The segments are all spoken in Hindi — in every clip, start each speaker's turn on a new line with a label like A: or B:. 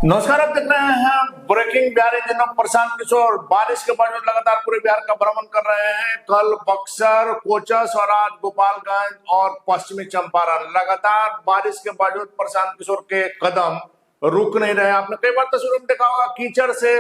A: नमस्कार, आप देख रहे हैं ब्रेकिंग बिहार इंजन प्रशांत किशोर। बारिश के बाद लगातार पूरे बिहार का भ्रमण कर रहे हैं। कल बक्सर, कोचस और आज गोपालगंज और पश्चिमी चंपारण। लगातार बारिश के बावजूद प्रशांत किशोर के कदम रुक नहीं रहे। आपने कई बार तस्वीरों में देखा होगा, कीचड़ से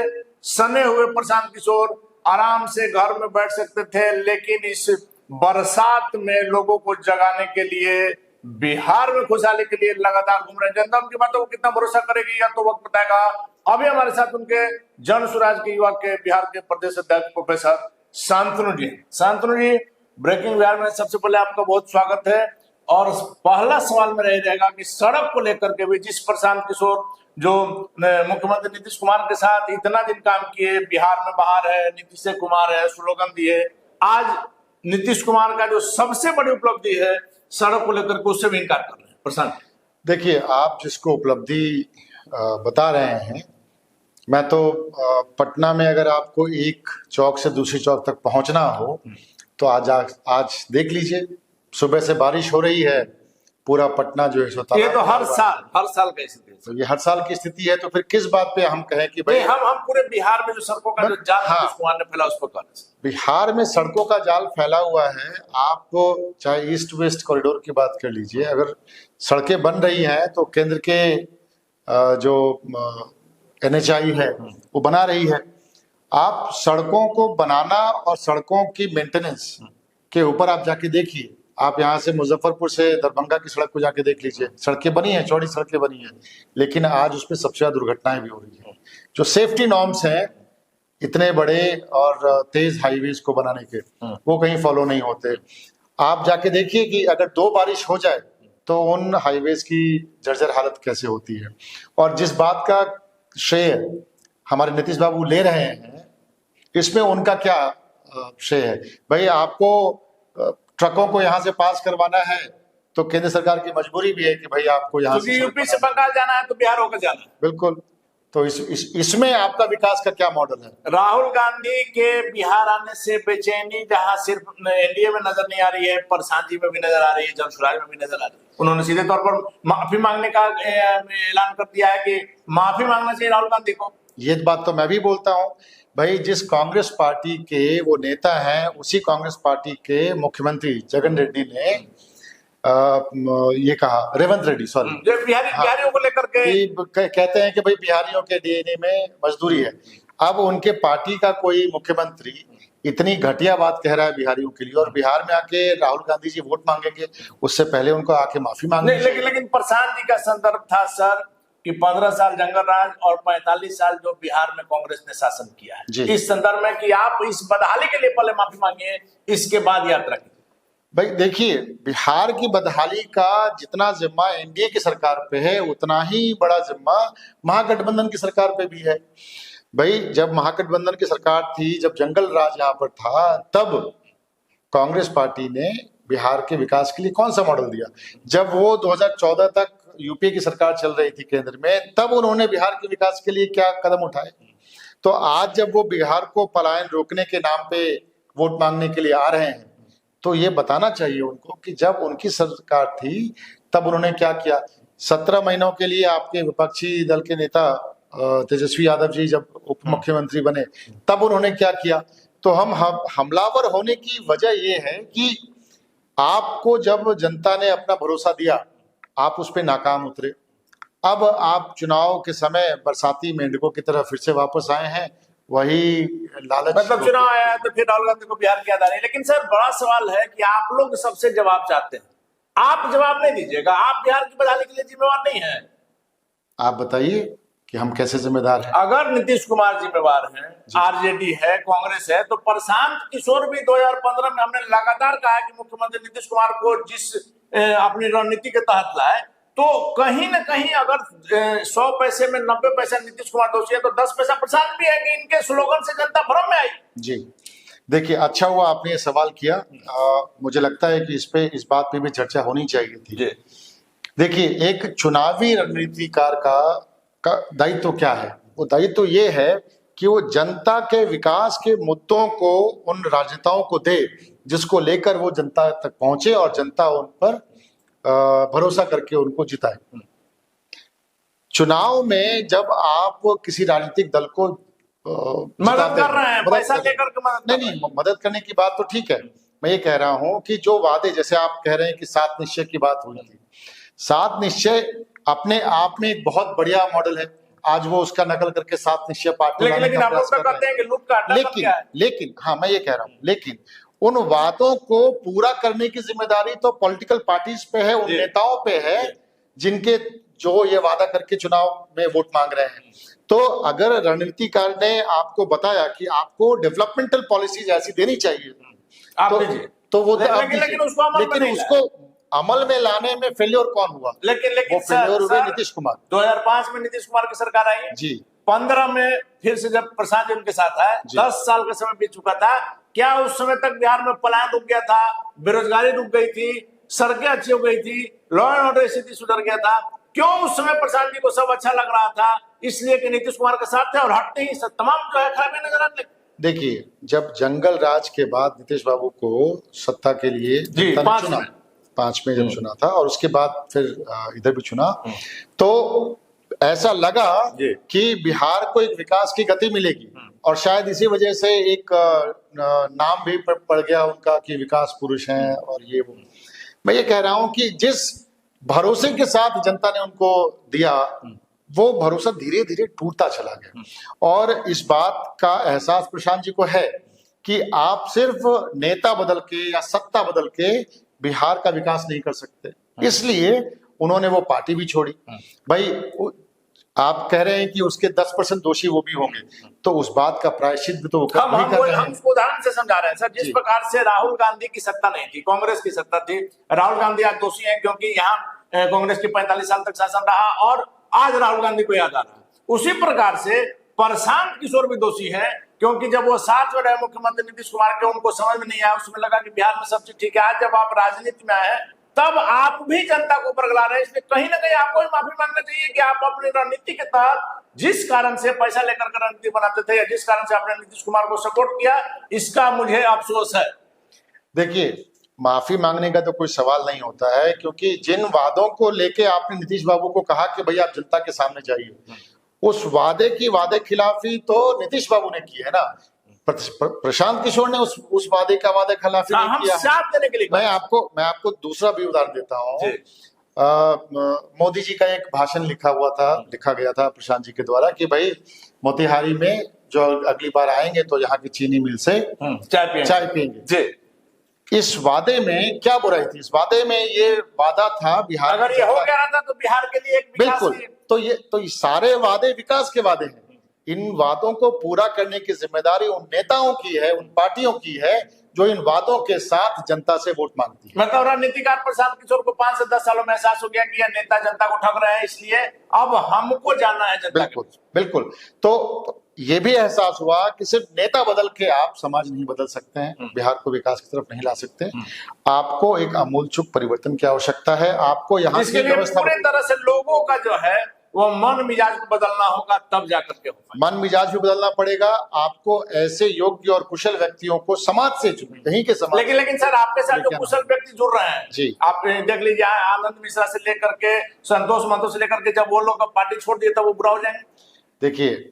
A: सने हुए प्रशांत किशोर आराम से घर में बैठ सकते थे, लेकिन इस बरसात में लोगों को जगाने के लिए, बिहार में खुशहाली के लिए लगातार घूम रहे हैं। जनता उनकी बातों को कितना भरोसा करेगी या तो वक्त बताएगा। अभी हमारे साथ उनके जन स्वराज के युवा के बिहार के प्रदेश अध्यक्ष प्रोफेसर शांतनु जी। शांतनु जी, ब्रेकिंग बिहार में सबसे पहले आपका बहुत स्वागत है। और पहला सवाल में रह जाएगा कि सड़क को लेकर के भी जिस प्रशांत किशोर जो मुख्यमंत्री नीतीश कुमार के साथ इतना दिन काम किए, बिहार में बाहर है, नीतीश कुमार है, स्लोगन दिए, आज नीतीश कुमार का जो सबसे बड़ी उपलब्धि है सड़क को लेकर के, उससे भी इनकार कर रहे हैं। प्रशांत,
B: देखिए, आप जिसको उपलब्धि बता रहे हैं, मैं तो पटना में अगर आपको एक चौक से दूसरी चौक तक पहुंचना हो तो आज देख लीजिए, सुबह से बारिश हो रही है, पूरा पटना जो है सो
A: ये तो हर साल की स्थिति है।
B: तो ये हर साल की स्थिति है, तो फिर किस बात पे हम कहें कि भाई
A: हम पूरे बिहार में जो सड़कों का जो जाल नीतीश कुमार ने फैला, उस पर करें।
B: बिहार में सड़कों का जाल फैला हुआ है। आप चाहे ईस्ट वेस्ट कॉरिडोर की बात कर लीजिए, अगर सड़कें बन रही हैं तो केंद्र के जो NHAI है वो बना रही है। आप सड़कों को बनाना और सड़कों की मेंटेनेंस के ऊपर आप जाके देखिए। आप यहाँ से मुजफ्फरपुर से दरभंगा की सड़क को जाके देख लीजिए, सड़कें बनी हैं, चौड़ी सड़कें बनी हैं, लेकिन आज उसमें सबसे ज्यादा दुर्घटनाएं भी हो रही हैं। जो सेफ्टी नॉर्म्स हैं इतने बड़े और तेज हाईवेज को बनाने के, वो कहीं फॉलो नहीं होते। आप जाके देखिए कि अगर 2 बारिश हो जाए तो उन हाईवेज की जर्जर हालत कैसे होती है। और जिस बात का श्रेय हमारे नीतीश बाबू ले रहे हैं, इसमें उनका क्या श्रेय है? भाई, आपको ट्रकों को यहाँ से पास करवाना है तो केंद्र सरकार की मजबूरी भी है कि भाई आपको यहाँ से
A: यूपी से बंगाल जाना है तो बिहार होकर जाना है।
B: बिल्कुल। तो इसमें आपका विकास का क्या मॉडल है?
A: राहुल गांधी के बिहार आने से बेचैनी जहां सिर्फ NDA में नजर नहीं आ रही है, प्रशांत जी में भी नजर आ रही है, जन स्वराज में भी नजर आ रही है। उन्होंने सीधे तौर पर माफी मांगने का ऐलान कर दिया है कि माफी मांगना चाहिए राहुल गांधी को।
B: ये बात तो मैं भी बोलता हूँ भाई, जिस कांग्रेस पार्टी के वो नेता हैं, उसी कांग्रेस पार्टी के मुख्यमंत्री जगन रेड्डी ने ये कहा, रेवंत रेड्डी सॉरी,
A: बिहारियों को लेकर के
B: कहते हैं कि भाई बिहारियों के DNA में मजदूरी है। अब उनके पार्टी का कोई मुख्यमंत्री इतनी घटिया बात कह रहा है बिहारियों के लिए, और बिहार में आके राहुल गांधी जी वोट मांगेंगे, उससे पहले उनको आके माफी मांगनी।
A: लेकिन प्रशांत जी का संदर्भ था सर कि 15 साल जंगल राज और 45 साल जो बिहार में कांग्रेस ने शासन किया है, इस संदर्भ में कि आप इस बदहाली के लिए पहले माफी मांगिए, इसके बाद यात्रा कीजिए।
B: भाई देखिए, बिहार की बदहाली का जितना जिम्मा NDA की सरकार पे है, उतना ही बड़ा जिम्मा महागठबंधन की सरकार पे भी है। भाई, जब महागठबंधन की सरकार थी, जब जंगल राज यहाँ पर था, तब कांग्रेस पार्टी ने बिहार के विकास के लिए कौन सा मॉडल दिया? जब वो 2014 तक यूपीए की सरकार चल रही थी केंद्र में, तब उन्होंने बिहार के विकास के लिए क्या कदम उठाए? तो आज जब वो बिहार को पलायन रोकने के नाम पे वोट मांगने के लिए आ रहे हैं, तो ये बताना चाहिए उनको कि जब उनकी सरकार थी तब उन्होंने क्या किया। 17 महीनों के लिए आपके विपक्षी दल के नेता तेजस्वी यादव जी जब उप मुख्यमंत्री बने, तब उन्होंने क्या किया? तो हम हमलावर होने की वजह ये है कि आपको जब जनता ने अपना भरोसा दिया, आप उस पर नाकाम उतरे। अब आप चुनाव के समय बरसाती मेंढकों की तरह फिर से वापस आए हैं, वही लालच।
A: मतलब चुनाव आया तो फिर राहुल गांधी को बिहार की याद आ रही है। लेकिन सर, बड़ा सवाल है कि आप लोग सबसे जवाब चाहते हैं, आप जवाब नहीं दीजिएगा। आप बिहार की बदहाली के लिए जिम्मेवार नहीं है।
B: आप बताइए कि हम कैसे जिम्मेदार हैं?
A: अगर नीतीश कुमार जिम्मेवार हैं, RJD है, कांग्रेस है, तो प्रशांत किशोर भी 2015 में हमने लगातार कहा कि मुख्यमंत्री नीतीश कुमार को जिस अपनी रणनीति के तहत लाए, तो कहीं ना कहीं अगर 100 पैसे में 90 पैसा नीतीश कुमार दोषी है, तो 10 पैसा प्रशांत भी है कि इनके स्लोगन से जनता भ्रम में आई।
B: जी देखिए, अच्छा हुआ आपने ये सवाल किया। मुझे लगता है कि इस बात पे भी चर्चा होनी चाहिए थी। देखिए, एक चुनावी रणनीतिकार का दायित्व क्या है? वो दायित्व ये है कि वो जनता के विकास के मुद्दों को उन राजनेताओं को दे जिसको लेकर वो जनता तक पहुंचे और जनता उन पर भरोसा करके उनको जिताए। चुनाव में जब आप किसी राजनीतिक दल को
A: मदद कर रहे हैं, पैसा लेकर के मदद कर रहे हैं।
B: नहीं, मदद करने की बात तो ठीक है। मैं ये कह रहा हूं कि जो वादे, जैसे आप कह रहे हैं कि 7 निश्चय की बात हुई थी, 7 निश्चय अपने आप में एक बहुत बढ़िया मॉडल है। आज वो उसका नकल करके 7 निश्चय पार्टी
A: लेकिन आप लोग तो कहते हैं कि लूट का अड्डा बन गया है।
B: लेकिन हाँ, मैं ये कह रहा हूं, लेकिन उन वादों को पूरा करने की जिम्मेदारी तो पॉलिटिकल पार्टीज पे है, उन नेताओं पे है जिनके जो ये वादा करके चुनाव में वोट मांग रहे हैं। तो अगर रणनीतिकार ने आपको बताया कि आपको डेवलपमेंटल पॉलिसीज ऐसी देनी चाहिए, तो वो लेकिन उसको अमल में लाने में फेल्योर कौन हुआ?
A: लेकिन
B: वो फेल्योर हुए नीतीश कुमार।
A: 2005 में नीतीश कुमार की सरकार आई
B: जी,
A: 15 में फिर से जब प्रसाद जी उनके साथ आए, 10 साल का समय बीत चुका था। क्या उस समय तक बिहार में पलायन रुक गया था, बेरोजगारी रुक गई थी, सड़कें अच्छी हो गई थी, लॉ एंड ऑर्डर स्थिति सुधर गया था? क्यों उस समय प्रसाद जी को सब अच्छा लग रहा था? इसलिए कि नीतीश कुमार के साथ थे और हटते ही तमाम जो है खराबी नजर आने लगी।
B: देखिए, जब जंगल राज के बाद नीतीश बाबू को सत्ता के लिए जनता ने चुना, 5 में जब चुना था और उसके बाद फिर इधर भी चुना, तो ऐसा लगा कि बिहार को एक विकास की गति मिलेगी और शायद इसी वजह से एक नाम भी पड़ गया उनका कि विकास पुरुष हैं और ये वो। मैं ये कह रहा हूं कि जिस भरोसे के साथ जनता ने उनको दिया, वो भरोसा धीरे धीरे टूटता चला गया। और इस बात का एहसास प्रशांत जी को है कि आप सिर्फ नेता बदल के या सत्ता बदल के बिहार का विकास नहीं कर सकते, इसलिए उन्होंने वो पार्टी भी छोड़ी। भाई, आप कह रहे हैं कि उसके 10% दोषी वो भी होंगे, तो उस बात का प्रायश्चित भी तो
A: हम उसको उदाहरण से समझा रहे हैं सर। जिस प्रकार से राहुल गांधी की सत्ता नहीं थी, कांग्रेस की सत्ता थी, राहुल गांधी आज दोषी है क्योंकि यहाँ कांग्रेस की 45 साल तक शासन रहा और आज राहुल गांधी को याद आ रहा है। उसी प्रकार से प्रशांत किशोर भी दोषी है क्योंकि जब वो साथ में रहे मुख्यमंत्री नीतीश कुमार के, उनको समझ में नहीं आया, उसमें लगा कि बिहार में सब चीज ठीक है। आज जब आप राजनीति में आए, तब आप भी जनता को परगला रहे हैं, इसलिए कहीं ना कहीं आपको भी माफी मांगना चाहिए कि आप अपनी रणनीति के तहत जिस कारण से पैसा लेकर के रणनीति बनाते थे या जिस कारण से आपने नीतीश कुमार को सपोर्ट किया, इसका मुझे अफसोस है।
B: देखिए, माफी मांगने का तो कोई सवाल नहीं होता है, क्योंकि जिन वादों को लेके आपने नीतीश बाबू को कहा कि भाई आप जनता के सामने जाइए, उस वादे खिलाफी तो नीतीश बाबू ने की है ना। प्रशांत किशोर ने उस वादे का वादे खिलाफी नहीं किया।
A: साथ देने के लिए
B: मैं आपको दूसरा भी उदाहरण देता हूँ। मोदी जी का एक भाषण लिखा गया था प्रशांत जी के द्वारा कि भाई मोतिहारी में जो अगली बार आएंगे तो यहाँ की चीनी मिल से चाय पियेंगे। इस वादे में क्या बुराई थी? इस वादे में ये वादा था बिहार,
A: अगर ये हो गया था तो बिहार के लिए एक
B: बिल्कुल, तो ये सारे वादे विकास के वादे हैं। इन वादों को पूरा करने की जिम्मेदारी उन नेताओं की है, उन पार्टियों की है जो इन वादों के साथ जनता से वोट मांगती है।
A: मतलब रणनीतिकार प्रशांत किशोर को 5 से 10 सालों में एहसास हो गया कि यह नेता जनता को ठग रहे हैं, इसलिए अब हमको जानना है जनता।
B: बिल्कुल। तो ये भी एहसास हुआ कि सिर्फ नेता बदल के आप समाज नहीं बदल सकते हैं, बिहार को विकास की तरफ नहीं ला सकते। आपको एक आमूलचूल परिवर्तन की आवश्यकता है। आपको यहाँ की व्यवस्था
A: पूरी तरह से लोगों का जो है वो मन मिजाज को बदलना होगा, तब जाकर के होगा।
B: मन मिजाज भी बदलना पड़ेगा। आपको ऐसे योग्य और कुशल व्यक्तियों को समाज से चुने, कहीं के समाज।
A: लेकिन सर, आपके साथ जो कुशल व्यक्ति जुड़ रहे हैं
B: जी,
A: आप देख लीजिए, आनंद मिश्रा से लेकर के संतोष महतो से लेकर के, जब वो लोग पार्टी छोड़ दिए तब वो बुरा हो जाएंगे।
B: देखिए,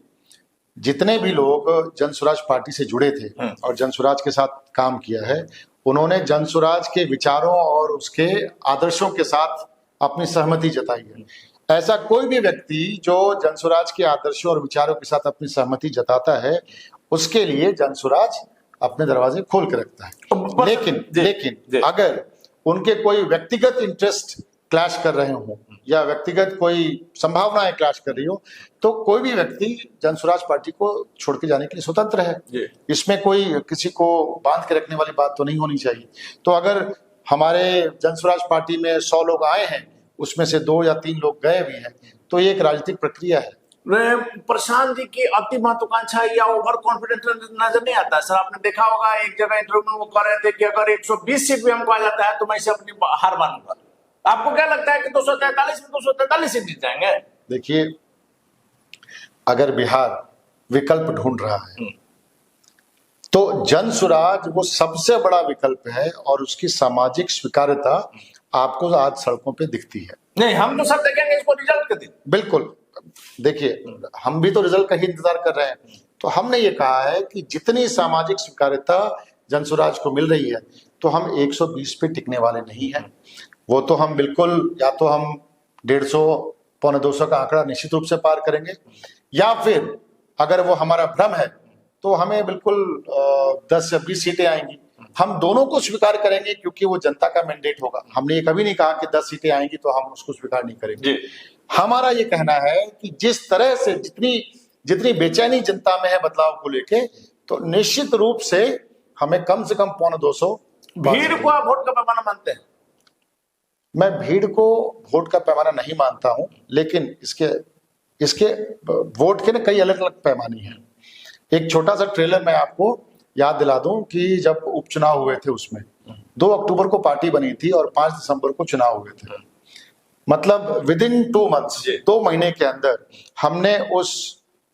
B: जितने भी लोग जन स्वराज पार्टी से जुड़े थे और जन स्वराज के साथ काम किया है, उन्होंने जन स्वराज के विचारों और उसके आदर्शों के साथ अपनी सहमति जताई है। ऐसा कोई भी व्यक्ति जो जन स्वराज के आदर्शों और विचारों के साथ अपनी सहमति जताता है, उसके लिए जन स्वराज अपने दरवाजे खोल के रखता है। लेकिन अगर उनके कोई व्यक्तिगत इंटरेस्ट क्लैश कर रहे हो या व्यक्तिगत कोई संभावनाएं क्लैश कर रही हो, तो कोई भी व्यक्ति जन स्वराज पार्टी को छोड़ के जाने के लिए स्वतंत्र है। इसमें कोई किसी को बांध के रखने वाली बात तो नहीं होनी चाहिए। तो अगर हमारे जन स्वराज पार्टी में 100 लोग आए हैं, उसमें से 2 या 3 लोग गए भी हैं, तो ये एक राजनीतिक प्रक्रिया है।
A: प्रशांत जी की अति महत्वाकांक्षा या ओवर कॉन्फिडेंस नजर नहीं आता सर। आपने देखा होगा एक जगह इंटरव्यू में वो कह रहे थे कि अगर 120 सीट भी हमको आ जाता है तो मैं इसे अपनी हार मानूंगा। आपको क्या लगता है कि 243 में 243 सीट जीत जाएंगे?
B: देखिए, अगर बिहार विकल्प ढूंढ रहा है तो जन स्वराज वो सबसे बड़ा विकल्प है और उसकी सामाजिक स्वीकार्यता आपको आज सड़कों पे दिखती है।
A: नहीं, हम तो सब देखेंगे इसको रिजल्ट के दिन।
B: बिल्कुल, देखिए, हम भी तो रिजल्ट का ही इंतजार कर रहे हैं। तो हमने ये कहा है कि जितनी सामाजिक स्वीकार्यता जनसुराज को मिल रही है, तो हम 120 पे टिकने वाले नहीं हैं। वो तो हम बिल्कुल, या तो हम 150 पौने 200 का आंकड़ा निश्चित रूप से पार करेंगे, या फिर अगर वो हमारा भ्रम है तो हमें बिल्कुल 10 या 20 सीटें आएंगी। हम दोनों को स्वीकार करेंगे, क्योंकि वो जनता का मैंडेट होगा। हमने ये कभी नहीं कहा कि 10 सीटें आएंगी तो हम उसको स्वीकार नहीं करेंगे। हमारा ये कहना है कि जिस तरह से जितनी बेचैनी जनता में है बदलाव को लेके, तो निश्चित रूप से हमें कम से कम पौने 200।
A: भीड़ को आप वोट का पैमाना मानते हैं?
B: मैं भीड़ को वोट का पैमाना नहीं मानता हूं, लेकिन इसके वोट के ना कई अलग अलग पैमाने हैं। एक छोटा सा ट्रेलर मैं आपको याद दिला दूं कि जब उपचुनाव हुए थे, उसमें 2 अक्टूबर को पार्टी बनी थी और 5 दिसंबर को चुनाव हुए थे। मतलब विदिन 2 मंथ्स, 2 महीने के अंदर हमने उस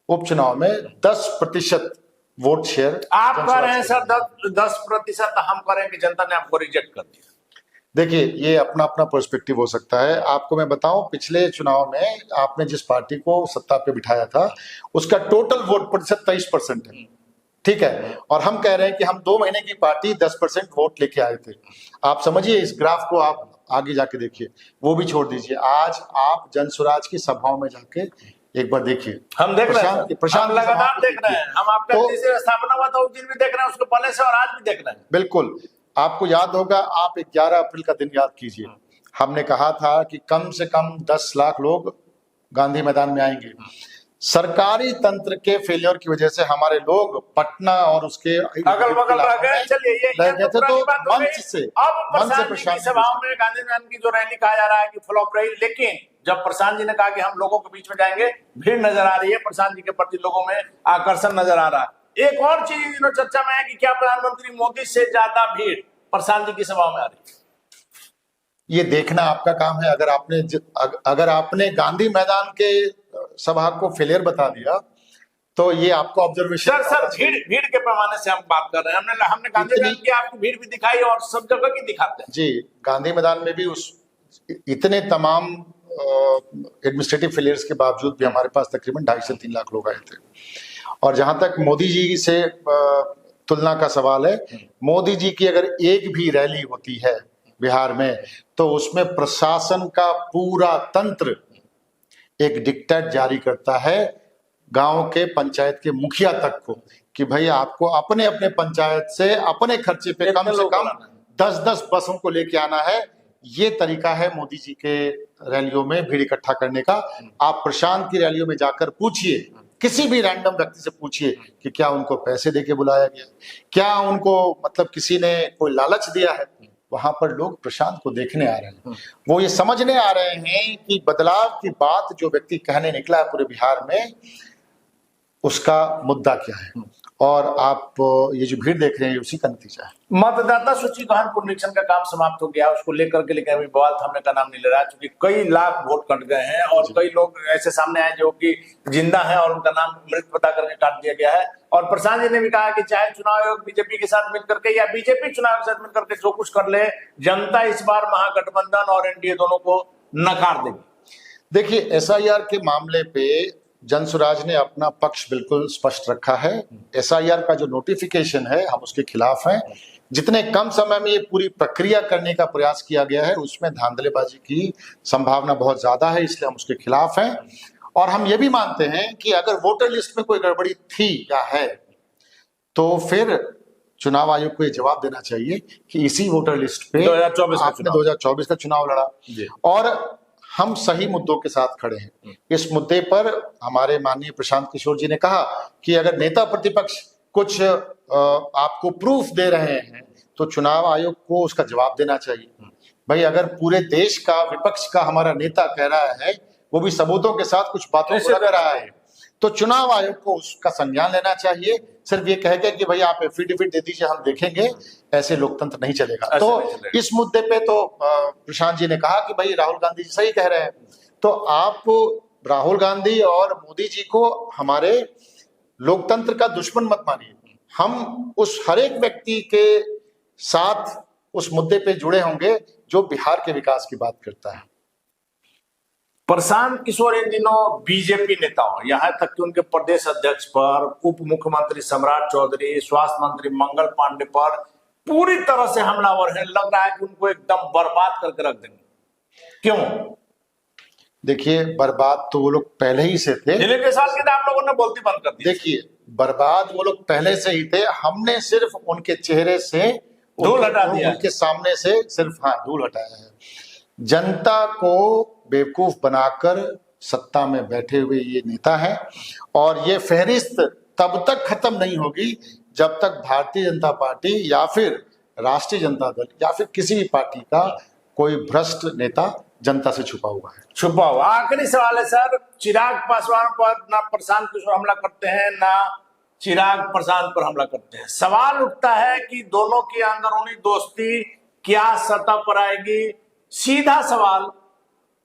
B: उपचुनाव में 10% वोट शेयर।
A: आप कह रहे हैं सर 10%, हम कह रहे हैं कि जनता ने आपको रिजेक्ट कर दिया।
B: देखिए, ये अपना अपना पर्सपेक्टिव हो सकता है। आपको मैं बताऊं, पिछले चुनाव में आपने जिस पार्टी को सत्ता पे बिठाया था, उसका टोटल वोट प्रतिशत 23% है, ठीक है। और हम कह रहे हैं कि हम 2 महीने की पार्टी 10% वोट लेके आए थे। आप समझिए, इस ग्राफ को आप आगे जाके देखिए, वो भी छोड़ दीजिए। आज आप जनसुराज की सभाओं में जाके एक बार देखिए।
A: हम देख रहे हैं,
B: प्रशांत
A: लगातार देख रहे हैं। हम आपका जिस दिन स्थापना हुआ था उस दिन भी देख रहे हैं, उसको पहले से और आज भी देख रहे हैं।
B: बिल्कुल, आपको याद होगा, आप 11 अप्रैल का दिन याद कीजिए। हमने कहा था कि कम से कम 10 लाख लोग गांधी मैदान में आएंगे। सरकारी तंत्र के फेलियर की वजह से हमारे लोग पटना और उसके
A: अगल बगल रह गए। चलिए, ये
B: तो मंच से
A: प्रशांत सभाओं में गांधी मैदान की जो रैली कहा जा रहा है कि फ्लॉप रही, लेकिन जब प्रशांत जी ने कहा कि हम लोगों के बीच में जाएंगे, भीड़ नजर आ रही है, प्रशांत जी के प्रति लोगों में आकर्षण नजर आ रहा है। एक और चीज इन दिनों चर्चा में है कि क्या प्रधानमंत्री मोदी से ज्यादा भीड़ प्रशांत जी की सभाओं में आ रही है?
B: ये देखना आपका काम है। अगर आपने गांधी मैदान के सभा को फेलियर बता दिया, तो ये आपको ऑब्जर्वेशन।
A: सर भीड़ के पैमाने से हम बात कर रहे हैं। हमने गांधी मैदान की आपकी भीड़ भी दिखाई और सब जगह की दिखाते हैं
B: जी। गांधी मैदान में भी इतने तमाम एडमिनिस्ट्रेटिव फेलियर्स के बावजूद भी हमारे पास तकरीबन 2.5 से 3 लाख लोग आए थे। और जहां तक मोदी जी से तुलना का सवाल है, मोदी जी की अगर एक भी रैली होती है बिहार में, तो उसमें प्रशासन का पूरा तंत्र एक डिक्टेट जारी करता है गांव के पंचायत के मुखिया तक को, कि भाई आपको अपने अपने पंचायत से अपने खर्चे पे कम से कम 10-10 बसों को लेके आना है। ये तरीका है मोदी जी के रैलियों में भीड़ इकट्ठा करने का। आप प्रशांत की रैलियों में जाकर पूछिए, किसी भी रैंडम व्यक्ति से पूछिए कि क्या उनको पैसे देके बुलाया गया, क्या उनको मतलब किसी ने कोई लालच दिया है। वहां पर लोग प्रशांत को देखने आ रहे हैं, वो ये समझने आ रहे हैं कि बदलाव की बात जो व्यक्ति कहने निकला है पूरे बिहार में, उसका मुद्दा क्या है। और आप ये जो भीड़ देख रहे हैं, उसी का नतीजा है।
A: मतदाता सूची गहन पुनरीक्षण का काम समाप्त हो गया, उसको लेकर के, लेकिन अभी बवाल थामने का नाम नहीं ले रहा है, क्योंकि कई लाख वोट कट गए हैं और कई लोग ऐसे सामने आए जो कि जिंदा हैं और उनका नाम मृत बता करके काट दिया गया है। और प्रशांत जी ने भी कहा कि चाहे चुनाव आयोग बीजेपी के साथ मिलकर के या बीजेपी चुनाव के साथ मिलकर के जो कुछ कर ले, जनता इस बार महागठबंधन और एनडीए दोनों को नकार देगी।
B: देखिए, एसआईआर के मामले पे जनसुराज ने अपना पक्ष बिल्कुल स्पष्ट रखा है। एसआईआर का जो नोटिफिकेशन है, हम उसके खिलाफ हैं। जितने कम समय में ये पूरी प्रक्रिया करने का प्रयास किया गया है, उसमें धांधलेबाजी की संभावना बहुत ज्यादा है, इसलिए हम उसके खिलाफ हैं। और हम ये भी मानते हैं कि अगर वोटर लिस्ट में कोई गड़बड़ी थी या है, तो फिर चुनाव आयोग को ये जवाब देना चाहिए कि इसी वोटर लिस्ट पे 2024 का चुनाव लड़ा और हम सही मुद्दों के साथ खड़े हैं। इस मुद्दे पर हमारे माननीय प्रशांत किशोर जी ने कहा कि अगर नेता प्रतिपक्ष कुछ आपको प्रूफ दे रहे हैं, तो चुनाव आयोग को उसका जवाब देना चाहिए। भाई, अगर पूरे देश का विपक्ष का हमारा नेता कह रहा है, वो भी सबूतों के साथ कुछ बातों को रख रहा है, तो चुनाव आयोग को उसका संज्ञान लेना चाहिए। सिर्फ ये कह के कि भाई आप एफिडेविट दे दीजिए, हम देखेंगे, ऐसे लोकतंत्र नहीं चलेगा। तो इस मुद्दे पे तो प्रशांत जी ने कहा कि भाई राहुल गांधी जी सही कह रहे हैं, तो आप राहुल गांधी और मोदी जी को हमारे लोकतंत्र का दुश्मन मत मानिए। हम उस हर एक व्यक्ति के साथ उस मुद्दे पे जुड़े होंगे जो बिहार के विकास की बात करता है।
A: प्रशांत किशोर इन दिनों बीजेपी नेताओं, यहाँ तक कि उनके प्रदेश अध्यक्ष पर, उप मुख्यमंत्री सम्राट चौधरी, स्वास्थ्य मंत्री मंगल पांडे पर पूरी तरह से हमलावर है। लग रहा है कि उनको एकदम बर्बाद करके रख देंगे। क्यों?
B: देखिए, बर्बाद तो वो लोग पहले ही से थे।
A: दिलीप केसवाल की तो आप लोगों ने बोलती बंद कर दी।
B: देखिए, बर्बाद वो लोग पहले से ही थे। हमने सिर्फ उनके चेहरे से
A: धूल हटा दिया,
B: उनके सामने से सिर्फ धूल हटाया है। जनता को बेवकूफ बनाकर सत्ता में बैठे हुए ये नेता हैं, और ये फहरिस्त तब तक खत्म नहीं होगी जब तक भारतीय जनता पार्टी या फिर राष्ट्रीय जनता दल या फिर किसी भी पार्टी का कोई भ्रष्ट नेता जनता से छुपा हुआ है।
A: छुपा हुआ। आखिरी सवाल है सर, चिराग पासवान पर ना प्रशांत किशोर हमला करते हैं, ना चिराग प्रशांत पर हमला करते हैं। सवाल उठता है कि दोनों की अंदरूनी दोस्ती क्या सतह पर आएगी? सीधा सवाल,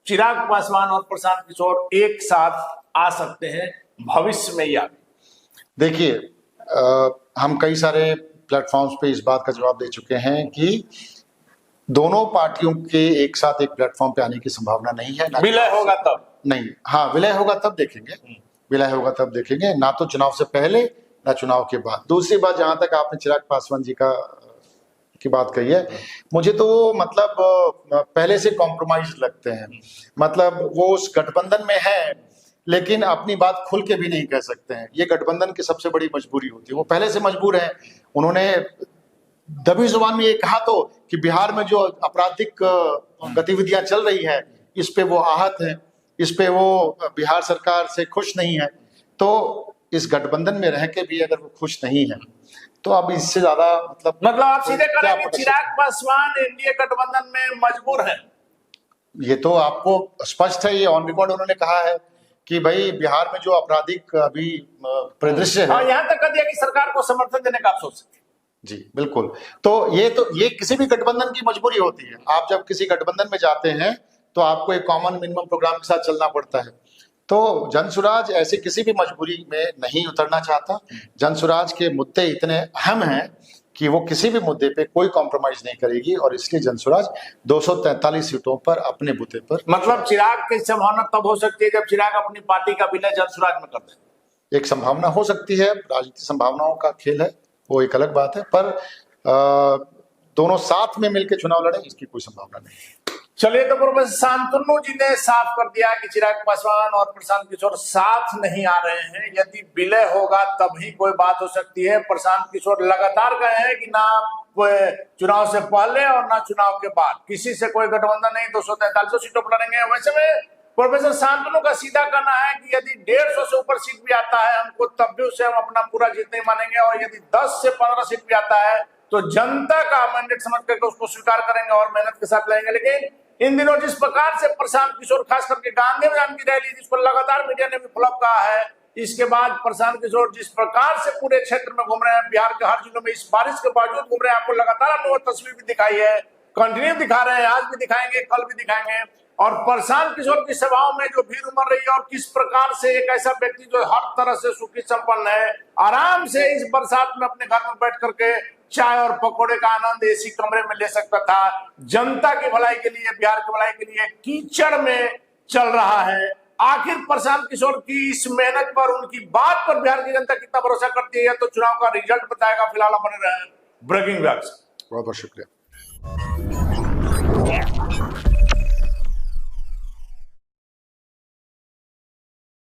A: चिराग पासवान और प्रशांत किशोर एक साथ आ सकते हैं भविष्य में या?
B: देखिए, हम कई सारे प्लेटफॉर्म्स पे इस बात का जवाब दे चुके हैं कि दोनों पार्टियों के एक साथ एक प्लेटफॉर्म पे आने की संभावना नहीं है।
A: विलय होगा तब
B: नहीं, विलय होगा तब देखेंगे। विलय होगा तब देखेंगे, ना तो चुनाव से पहले ना चुनाव के बाद। दूसरी बात, जहां तक आपने चिराग पासवान जी की बात कही है, मुझे तो मतलब पहले से कॉम्प्रोमाइज लगते हैं। मतलब वो उस गठबंधन में है लेकिन अपनी बात खुल के भी नहीं कह सकते हैं। ये गठबंधन की सबसे बड़ी मजबूरी होती है। वो पहले से मजबूर हैं। उन्होंने दबी जुबान में ये कहा तो कि बिहार में जो आपराधिक गतिविधियां चल रही है इस पे वो आहत हैं, इस पे वो बिहार सरकार से खुश नहीं है। तो इस गठबंधन में रह के भी अगर वो खुश नहीं है तो अब इससे ज्यादा मतलब
A: आप सीधे करेंगे चिराग पासवान एनडीए गठबंधन में मजबूर है?
B: ये तो आपको स्पष्ट है, ये ऑन रिकॉर्ड उन्होंने कहा है कि भाई बिहार में जो आपराधिक अभी परिदृश्य है,
A: यहाँ तक कह दिया कि सरकार को समर्थन देने का अफसोस है।
B: जी बिल्कुल। तो ये किसी भी गठबंधन की मजबूरी होती है। आप जब किसी गठबंधन में जाते हैं तो आपको एक कॉमन मिनिमम प्रोग्राम के साथ चलना पड़ता है। तो जनसुराज ऐसी किसी भी मजबूरी में नहीं उतरना चाहता। जनसुराज के मुद्दे इतने अहम हैं कि वो किसी भी मुद्दे पे कोई कॉम्प्रोमाइज नहीं करेगी, और इसलिए जनसुराज 243 सीटों पर अपने बूते पर।
A: मतलब चिराग की संभावना तब हो सकती है जब चिराग अपनी पार्टी का विलय जनसुराज में कर दे।
B: एक संभावना हो सकती है, राजनीतिक संभावनाओं का खेल है, वो एक अलग बात है, पर दोनों साथ में मिलकर चुनाव लड़े इसकी कोई संभावना नहीं।
A: चलिए, तो प्रोफेसर शांतनु जी ने साफ कर दिया कि चिराग पासवान और प्रशांत किशोर साथ नहीं आ रहे हैं। यदि विलय होगा तभी कोई बात हो सकती है। प्रशांत किशोर लगातार कहे हैं कि ना चुनाव से पहले और ना चुनाव के बाद किसी से कोई गठबंधन नहीं, 243 सीटों पर लड़ेंगे। वैसे में प्रोफेसर शांतनु का सीधा कहना है कि यदि 150 से ऊपर सीट भी आता है हमको तब भी उसे हम अपना पूरा जीत नहीं मानेंगे, और यदि 10 से 15 सीट भी आता है तो जनता का मैंडेट समझ करके उसको स्वीकार करेंगे और मेहनत के साथ लड़ेंगे। लेकिन इन दिनों जिस प्रकार से प्रशांत किशोर खास करके गांधी मैदान की रैली, जिसको लगातार मीडिया ने भी फ्लॉप कहा है, इसके बाद प्रशांत किशोर जिस प्रकार से पूरे क्षेत्र में घूम रहे हैं, बिहार के हर जिलों में इस बारिश के बावजूद घूम रहे हैं, आपको लगातार हमने वो तस्वीर भी दिखाई है, कंटिन्यू दिखा रहे हैं, आज भी दिखाएंगे, कल भी दिखाएंगे। और प्रशांत किशोर की सभाओं में जो भीड़ उमड़ रही है और किस प्रकार से एक ऐसा व्यक्ति जो हर तरह से सुखी संपन्न है, आराम से इस बरसात में अपने घर में बैठ करके चाय और पकोड़े का आनंद एसी कमरे में ले सकता था, जनता की भलाई के लिए, बिहार की भलाई के लिए कीचड़ में चल रहा है। आखिर प्रशांत किशोर की इस मेहनत पर, उनकी बात पर बिहार की जनता कितना भरोसा करती है, तो चुनाव का रिजल्ट बताएगा। फिलहाल बने रहे ब्रेकिंग न्यूज।
B: बहुत बहुत शुक्रिया।